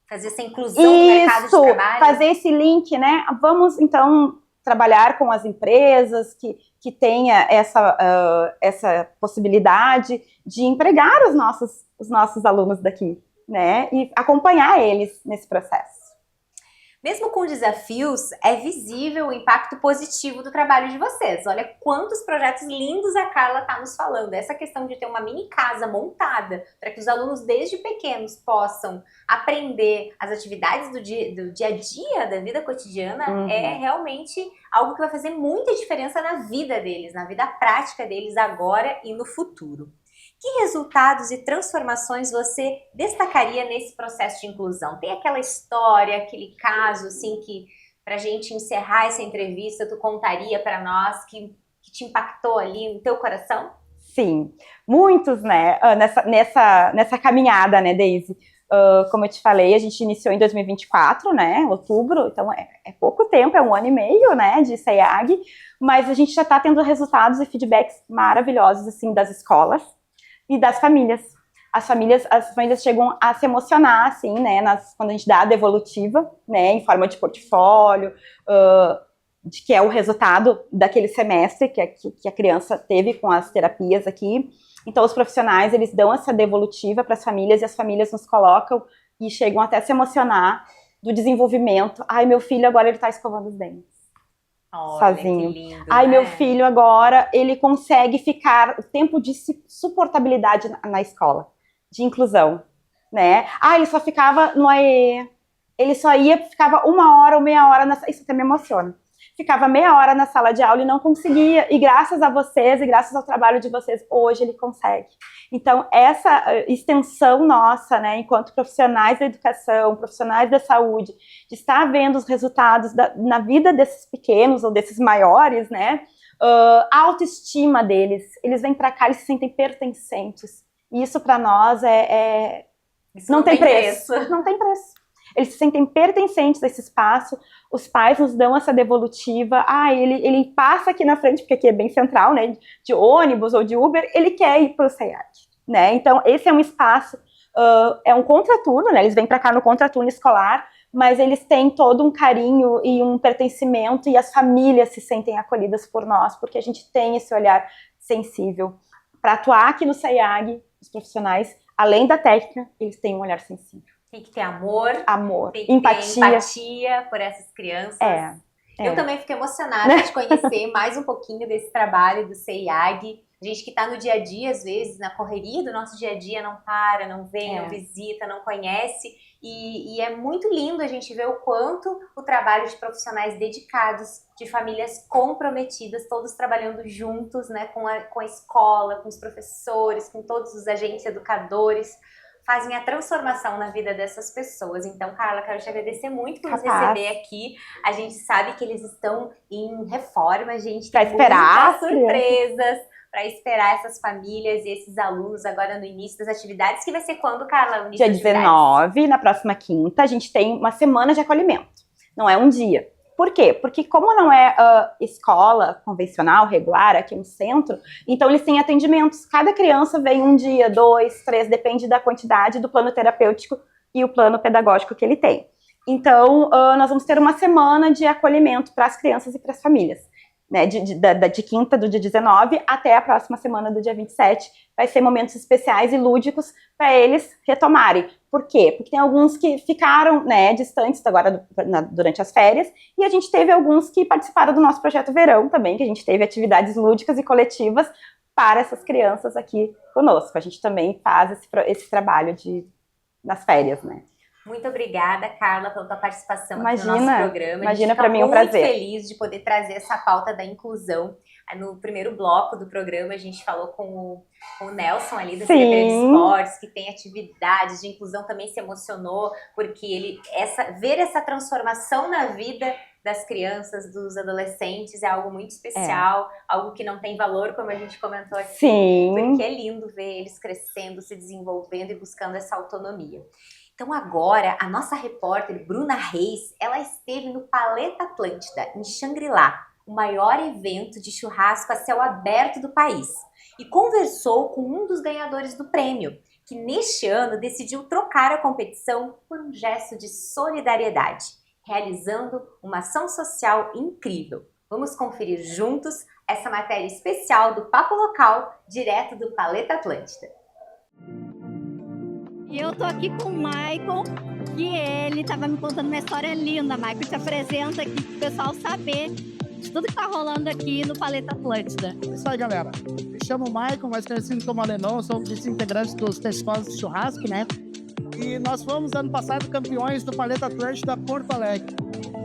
fazer essa inclusão no mercado de trabalho. Fazer esse link, né? Vamos, então, trabalhar com as empresas que tenha essa possibilidade de empregar os nossos alunos daqui, né? E acompanhar eles nesse processo. Mesmo com desafios, é visível o impacto positivo do trabalho de vocês. Olha quantos projetos lindos a Carla está nos falando. Essa questão de ter uma mini casa montada para que os alunos desde pequenos possam aprender as atividades do dia a dia, da vida cotidiana, é realmente algo que vai fazer muita diferença na vida deles, na vida prática deles agora e no futuro. Que resultados e transformações você destacaria nesse processo de inclusão? Tem aquela história, aquele caso, assim, que pra gente encerrar essa entrevista, tu contaria para nós que te impactou ali no teu coração? Sim, muitos, né, nessa caminhada, né, Daisy? Como eu te falei, a gente iniciou em 2024, né, outubro, então é pouco tempo, é 1 ano e meio, né, de CEAG, mas a gente já está tendo resultados e feedbacks maravilhosos, assim, das escolas e das famílias. As famílias chegam a se emocionar, assim, né, quando a gente dá a devolutiva, né, em forma de portfólio, de que é o resultado daquele semestre que a criança teve com as terapias aqui. Então, os profissionais, eles dão essa devolutiva para as famílias e as famílias nos colocam e chegam até a se emocionar do desenvolvimento. Ai, meu filho agora ele está escovando os dentes. Olha, sozinho. Que lindo, Ai, né? meu filho agora, ele consegue ficar o tempo de suportabilidade na escola, de inclusão, né? Ah, ele só ficava no AE, ele ficava 1 hora ou meia hora, isso até me emociona. Ficava meia hora na sala de aula e não conseguia, e graças a vocês, e graças ao trabalho de vocês, hoje ele consegue. Então, essa extensão nossa, né, enquanto profissionais da educação, profissionais da saúde, de estar vendo os resultados na vida desses pequenos ou desses maiores, né, a autoestima deles, eles vêm para cá, eles se sentem pertencentes. E isso para nós não tem preço. Não tem preço. Eles se sentem pertencentes a esse espaço, os pais nos dão essa devolutiva, ele passa aqui na frente, porque aqui é bem central, né, de ônibus ou de Uber, ele quer ir para o CEAG, né, então esse é um espaço, é um contraturno, né, eles vêm para cá no contraturno escolar, mas eles têm todo um carinho e um pertencimento, e as famílias se sentem acolhidas por nós, porque a gente tem esse olhar sensível. Para atuar aqui no CEAG, os profissionais, além da técnica, eles têm um olhar sensível. Tem que ter amor, tem que empatia. ter empatia por essas crianças. Eu também fiquei emocionada de conhecer mais um pouquinho desse trabalho do CEAG. A gente que está no dia a dia, às vezes, na correria do nosso dia a dia, não para, não vem, não visita, não conhece. E é muito lindo a gente ver o quanto o trabalho de profissionais dedicados, de famílias comprometidas, todos trabalhando juntos, né, com a escola, com os professores, com todos os agentes educadores, fazem a transformação na vida dessas pessoas. Então, Carla, quero te agradecer muito por nos receber aqui. A gente sabe que eles estão em reforma, a gente tem muitas surpresas para esperar essas famílias e esses alunos agora no início das atividades, que vai ser quando, Carla? Dia 19, na próxima quinta, a gente tem uma semana de acolhimento. Não é um dia. Por quê? Porque como não é escola convencional, regular, aqui no centro, então eles têm atendimentos. Cada criança vem 1 dia, 2, 3, depende da quantidade do plano terapêutico e o plano pedagógico que ele tem. Então, nós vamos ter uma semana de acolhimento para as crianças e para as famílias. Né, de quinta do dia 19 até a próxima semana do dia 27, vai ser momentos especiais e lúdicos para eles retomarem. Por quê? Porque tem alguns que ficaram, né, distantes agora durante as férias, e a gente teve alguns que participaram do nosso projeto Verão também, que a gente teve atividades lúdicas e coletivas para essas crianças aqui conosco. A gente também faz esse trabalho nas férias, né? Muito obrigada, Carla, pela tua participação aqui no nosso programa. Imagina, para mim é um prazer. Muito feliz de poder trazer essa pauta da inclusão. No primeiro bloco do programa, a gente falou com o Nelson ali da Secretaria de Esportes, que tem atividades de inclusão, também se emocionou, porque ver essa transformação na vida das crianças, dos adolescentes, é algo muito especial, algo que não tem valor, como a gente comentou aqui. Sim. Porque é lindo ver eles crescendo, se desenvolvendo e buscando essa autonomia. Então agora, a nossa repórter Bruna Reis, ela esteve no Paleta Atlântida, em Xangri-Lá, o maior evento de churrasco a céu aberto do país, e conversou com um dos ganhadores do prêmio, que neste ano decidiu trocar a competição por um gesto de solidariedade, realizando uma ação social incrível. Vamos conferir juntos essa matéria especial do Papo Local, direto do Paleta Atlântida. E eu tô aqui com o Maicon, que ele tava me contando uma história linda. Maicon, te apresenta aqui pro pessoal saber de tudo que tá rolando aqui no Paleta Atlântida. Isso aí, galera. Me chamo Maicon, mais conhecido como Alenão, sou um dos integrantes dos festivais de churrasco, né? E nós fomos, ano passado, campeões do Paleta Atlântida Porto Alegre,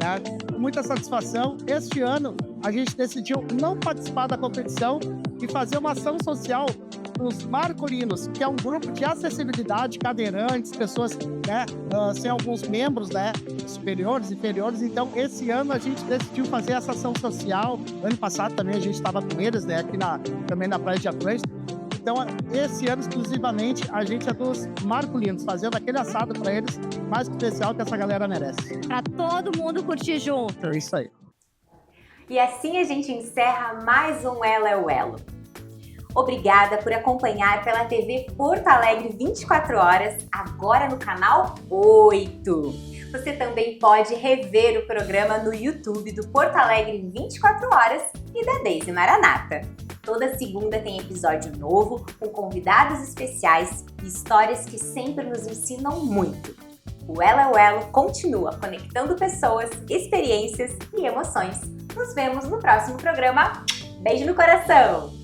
né? Com muita satisfação. Este ano, a gente decidiu não participar da competição e fazer uma ação social os Marcolinos, que é um grupo de acessibilidade, cadeirantes, pessoas, né, sem alguns membros, né, superiores, inferiores. Então, esse ano a gente decidiu fazer essa ação social. Ano passado também a gente estava com eles, né, aqui também na Praia de Atlântida. Então, esse ano, exclusivamente, a gente é dos Marcolinos, fazendo aquele assado para eles mais especial que essa galera merece. Pra todo mundo curtir junto. É isso aí. E assim a gente encerra mais um Ela é o Elo. Obrigada por acompanhar pela TV Porto Alegre 24 horas, agora no canal 8. Você também pode rever o programa no YouTube do Porto Alegre 24 horas e da Deise Maranata. Toda segunda tem episódio novo, com convidados especiais e histórias que sempre nos ensinam muito. O Ela é o Elo continua conectando pessoas, experiências e emoções. Nos vemos no próximo programa. Beijo no coração!